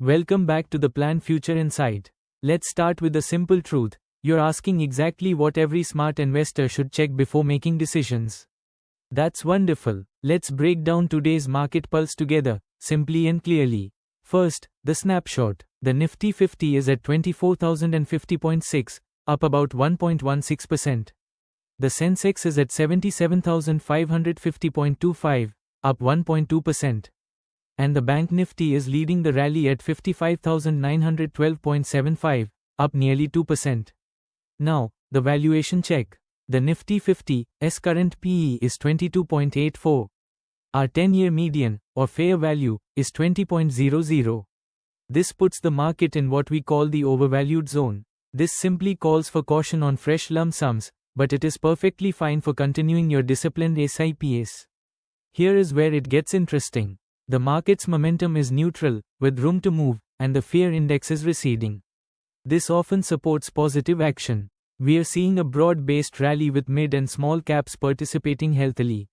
Welcome back to the Plan Future Insight. Let's start with the simple truth. You're asking exactly what every smart investor should check before making decisions. That's wonderful. Let's break down today's market pulse together, simply and clearly. First, the snapshot. The Nifty 50 is at 24,050.6, up about 1.16%. The Sensex is at 77,550.25, up 1.2%. And the Bank Nifty is leading the rally at 55,912.75, up nearly 2%. Now, the valuation check. The Nifty 50's current PE is 22.84. Our 10-year median, or fair value, is 20.00. This puts the market in what we call the overvalued zone. This simply calls for caution on fresh lump sums, but it is perfectly fine for continuing your disciplined SIPs. Here is where it gets interesting. The market's momentum is neutral, with room to move, and the fear index is receding. This often supports positive action. We are seeing a broad-based rally with mid and small caps participating healthily.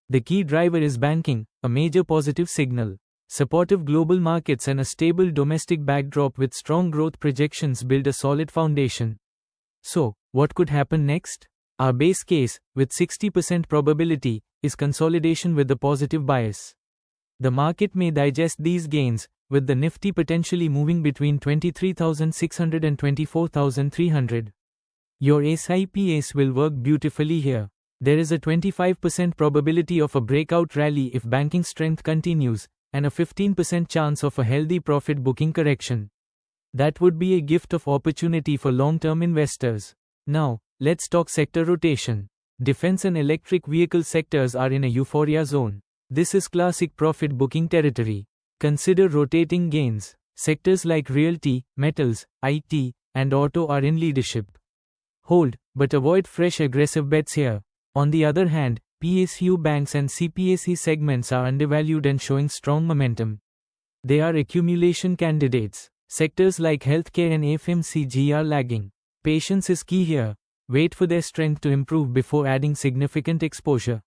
The key driver is banking, a major positive signal. Supportive global markets and a stable domestic backdrop with strong growth projections build a solid foundation. So, what could happen next? Our base case, with 60% probability, is consolidation with a positive bias. The market may digest these gains, with the Nifty potentially moving between 23,600 and 24,300. Your SIPs will work beautifully here. There is a 25% probability of a breakout rally if banking strength continues, and a 15% chance of a healthy profit booking correction. That would be a gift of opportunity for long-term investors. Now, let's talk sector rotation. Defense and electric vehicle sectors are in a euphoria zone. This is classic profit booking territory. Consider rotating gains. Sectors like realty, metals, IT, and auto are in leadership. Hold, but avoid fresh aggressive bets here. On the other hand, PSU banks and CPSE segments are undervalued and showing strong momentum. They are accumulation candidates. Sectors like healthcare and FMCG are lagging. Patience is key here. Wait for their strength to improve before adding significant exposure.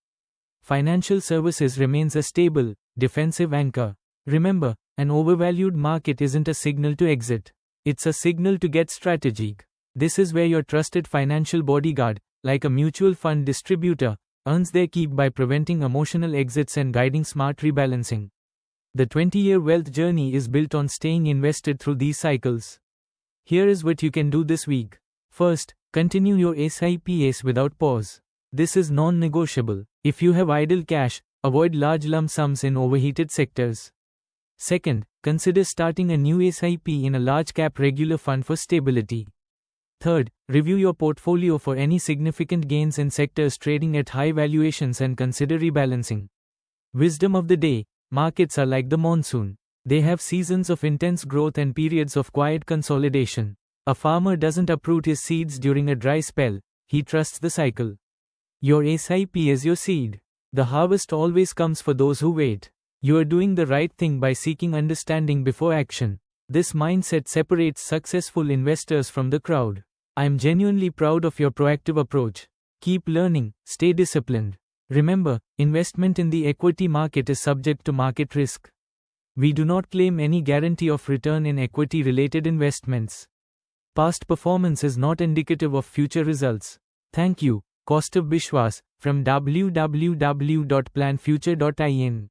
Financial services remains a stable, defensive anchor. Remember, an overvalued market isn't a signal to exit. It's a signal to get strategic. This is where your trusted financial bodyguard, like a mutual fund distributor, earns their keep by preventing emotional exits and guiding smart rebalancing. The 20-year wealth journey is built on staying invested through these cycles. Here is what you can do this week. First, continue your SIPs without pause. This is non-negotiable. If you have idle cash, avoid large lump sums in overheated sectors. Second, consider starting a new SIP in a large-cap regular fund for stability. Third, review your portfolio for any significant gains in sectors trading at high valuations and consider rebalancing. Wisdom of the day: markets are like the monsoon. They have seasons of intense growth and periods of quiet consolidation. A farmer doesn't uproot his seeds during a dry spell, he trusts the cycle. Your SIP is your seed. The harvest always comes for those who wait. You are doing the right thing by seeking understanding before action. This mindset separates successful investors from the crowd. I am genuinely proud of your proactive approach. Keep learning, stay disciplined. Remember, investment in the equity market is subject to market risk. We do not claim any guarantee of return in equity-related investments. Past performance is not indicative of future results. Thank you. Kaustav Bishwas, from www.planfuture.in.